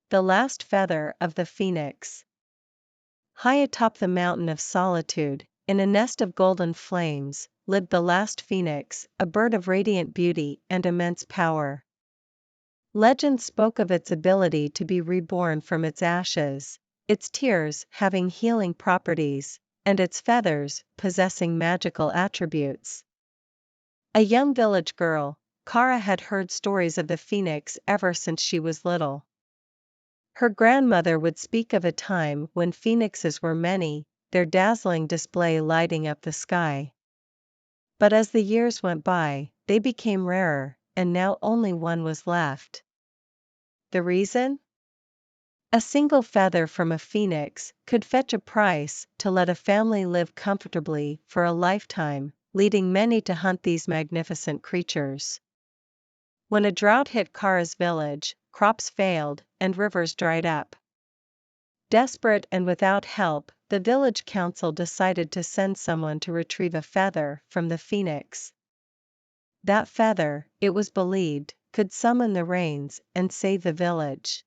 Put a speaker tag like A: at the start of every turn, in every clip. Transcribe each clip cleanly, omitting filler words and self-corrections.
A: The last feather of the phoenix. High atop the mountain of solitude, in a nest of golden flames, lived the last phoenix, a bird of radiant beauty and immense power. Legend spoke of its ability to be reborn from its ashes, its tears having healing properties, and its feathers possessing magical attributes. A young village girl, Kara had heard stories of the phoenix ever since she was little. Her grandmother would speak of a time when phoenixes were many, their dazzling display lighting up the sky. But as the years went by, they became rarer, and now only one was left. The reason? A single feather from a phoenix could fetch a price to let a family live comfortably for a lifetime, leading many to hunt these magnificent creatures. When a drought hit Kara's village, crops failed, and rivers dried up. Desperate and without help, the village council decided to send someone to retrieve a feather from the phoenix. That feather, it was believed, could summon the rains and save the village.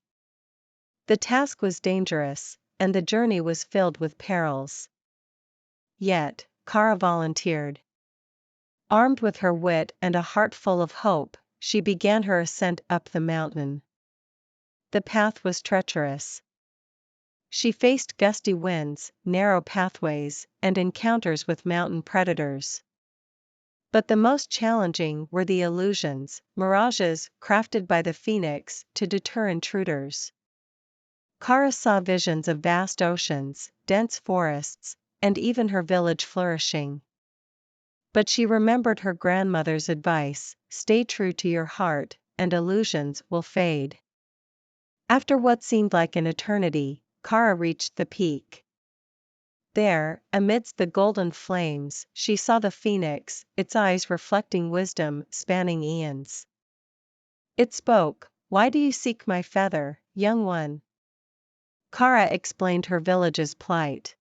A: The task was dangerous, and the journey was filled with perils. Yet, Kara volunteered. Armed with her wit and a heart full of hope, she began her ascent up the mountain. The path was treacherous. She faced gusty winds, narrow pathways, and encounters with mountain predators. But the most challenging were the illusions, mirages crafted by the phoenix to deter intruders. Kara saw visions of vast oceans, dense forests, and even her village flourishing. But she remembered her grandmother's advice: stay true to your heart, and illusions will fade. After what seemed like an eternity, Kara reached the peak. There, amidst the golden flames, she saw the phoenix, its eyes reflecting wisdom spanning eons. It spoke, "Why do you seek my feather, young one?" Kara explained her village's plight.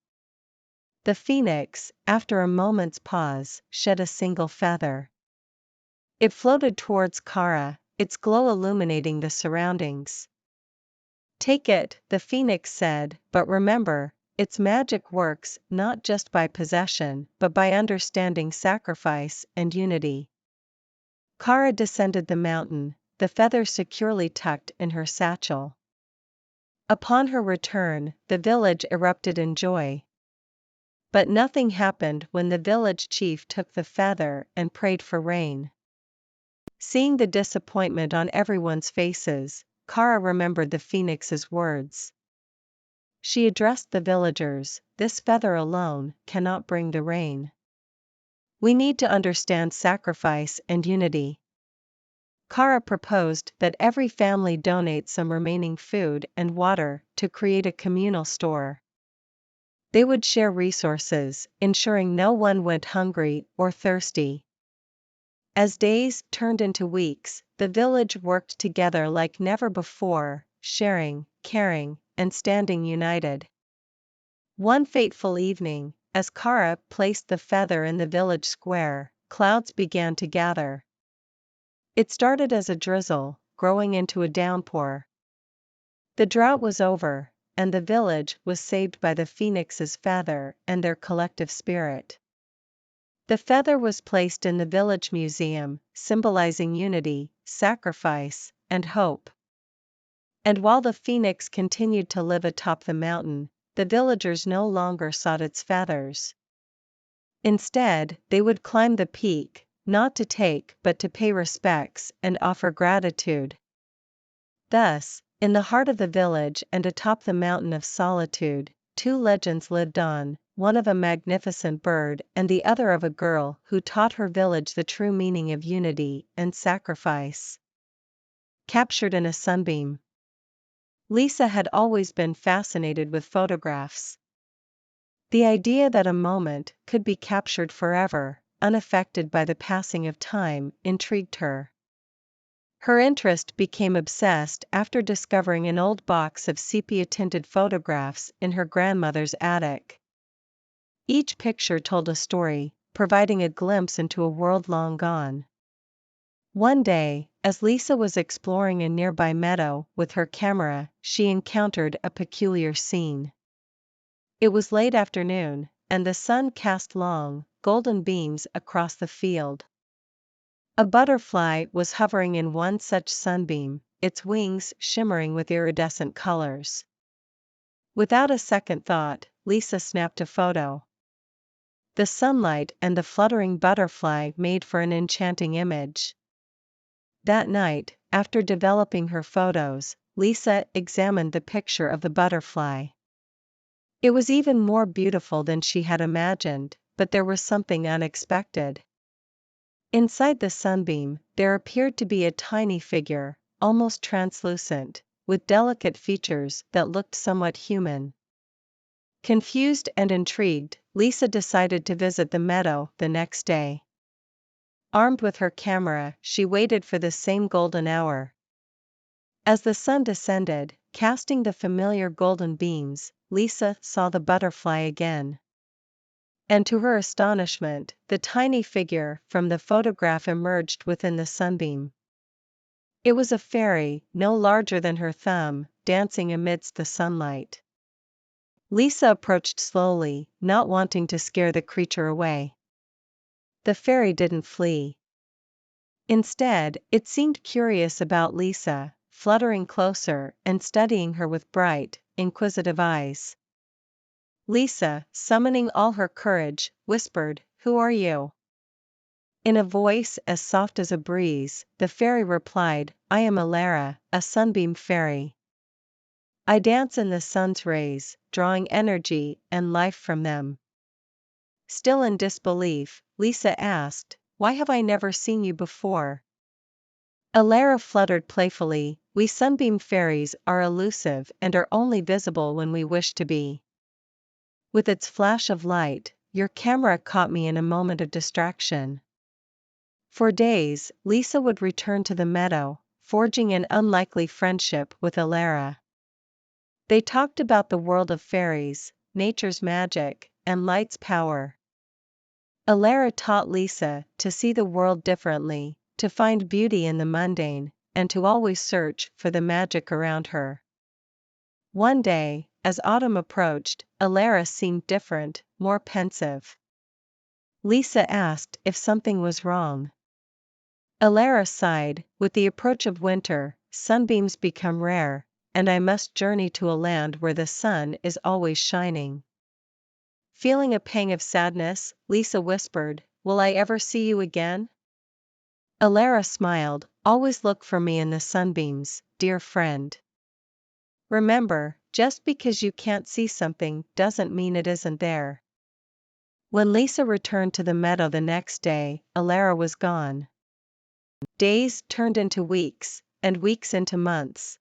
A: The phoenix, after a moment's pause, shed a single feather. It floated towards Kara, its glow illuminating the surroundings. "Take it," the phoenix said, "but remember, its magic works not just by possession, but by understanding sacrifice and unity." Kara descended the mountain, the feather securely tucked in her satchel. Upon her return, the village erupted in joy. But nothing happened when the village chief took the feather and prayed for rain. Seeing the disappointment on everyone's faces, Kara remembered the phoenix's words. She addressed the villagers, "This feather alone cannot bring the rain. We need to understand sacrifice and unity." Kara proposed that every family donate some remaining food and water to create a communal store. They would share resources, ensuring no one went hungry or thirsty. As days turned into weeks, the village worked together like never before, sharing, caring, and standing united. One fateful evening, as Kara placed the feather in the village square, clouds began to gather. It started as a drizzle, growing into a downpour. The drought was over, and the village was saved by the phoenix's feather and their collective spirit. The feather was placed in the village museum, symbolizing unity, sacrifice, and hope. And while the phoenix continued to live atop the mountain, the villagers no longer sought its feathers. Instead, they would climb the peak, not to take but to pay respects and offer gratitude. Thus, in the heart of the village and atop the mountain of solitude, two legends lived on, one of a magnificent bird and the other of a girl who taught her village the true meaning of unity and sacrifice. Captured in a sunbeam. Lisa had always been fascinated with photographs. The idea that a moment could be captured forever, unaffected by the passing of time, intrigued her. Her interest became obsessed after discovering an old box of sepia-tinted photographs in her grandmother's attic. Each picture told a story, providing a glimpse into a world long gone. One day, as Lisa was exploring a nearby meadow with her camera, she encountered a peculiar scene. It was late afternoon, and the sun cast long, golden beams across the field. A butterfly was hovering in one such sunbeam, its wings shimmering with iridescent colors. Without a second thought, Lisa snapped a photo. The sunlight and the fluttering butterfly made for an enchanting image. That night, after developing her photos, Lisa examined the picture of the butterfly. It was even more beautiful than she had imagined, but there was something unexpected. Inside the sunbeam, there appeared to be a tiny figure, almost translucent, with delicate features that looked somewhat human. Confused and intrigued, Lisa decided to visit the meadow the next day. Armed with her camera, she waited for the same golden hour. As the sun descended, casting the familiar golden beams, Lisa saw the butterfly again. And to her astonishment, the tiny figure from the photograph emerged within the sunbeam. It was a fairy, no larger than her thumb, dancing amidst the sunlight. Lisa approached slowly, not wanting to scare the creature away. The fairy didn't flee. Instead, it seemed curious about Lisa, fluttering closer and studying her with bright, inquisitive eyes. Lisa, summoning all her courage, whispered, "Who are you?" In a voice as soft as a breeze, the fairy replied, "I am Alara, a sunbeam fairy. I dance in the sun's rays, drawing energy and life from them." Still in disbelief, Lisa asked, "Why have I never seen you before?" Alara fluttered playfully, "We sunbeam fairies are elusive and are only visible when we wish to be. With its flash of light, your camera caught me in a moment of distraction." For days, Lisa would return to the meadow, forging an unlikely friendship with Alara. They talked about the world of fairies, nature's magic, and light's power. Alara taught Lisa to see the world differently, to find beauty in the mundane, and to always search for the magic around her. One day, as autumn approached, Alara seemed different, more pensive. Lisa asked if something was wrong. Alara sighed, "With the approach of winter, sunbeams become rare, and I must journey to a land where the sun is always shining." Feeling a pang of sadness, Lisa whispered, "Will I ever see you again?" Alara smiled, "Always look for me in the sunbeams, dear friend. Remember, just because you can't see something doesn't mean it isn't there." When Lisa returned to the meadow the next day, Alara was gone. Days turned into weeks, and weeks into months.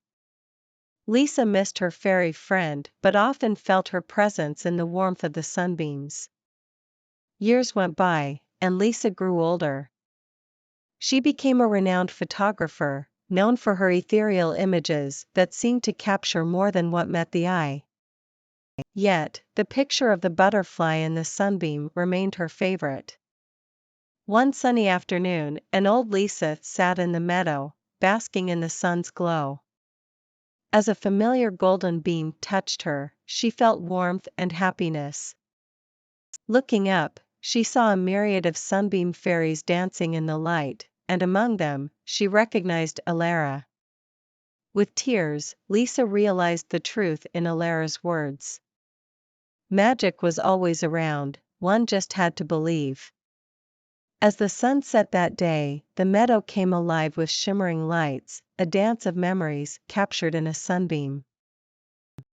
A: Lisa missed her fairy friend but often felt her presence in the warmth of the sunbeams. Years went by, and Lisa grew older. She became a renowned photographer, known for her ethereal images that seemed to capture more than what met the eye. Yet, the picture of the butterfly in the sunbeam remained her favorite. One sunny afternoon, an old Lisa sat in the meadow, basking in the sun's glow. As a familiar golden beam touched her, she felt warmth and happiness. Looking up, she saw a myriad of sunbeam fairies dancing in the light, and among them, she recognized Alara. With tears, Lisa realized the truth in Alara's words. Magic was always around, one just had to believe. As the sun set that day, the meadow came alive with shimmering lights, a dance of memories captured in a sunbeam.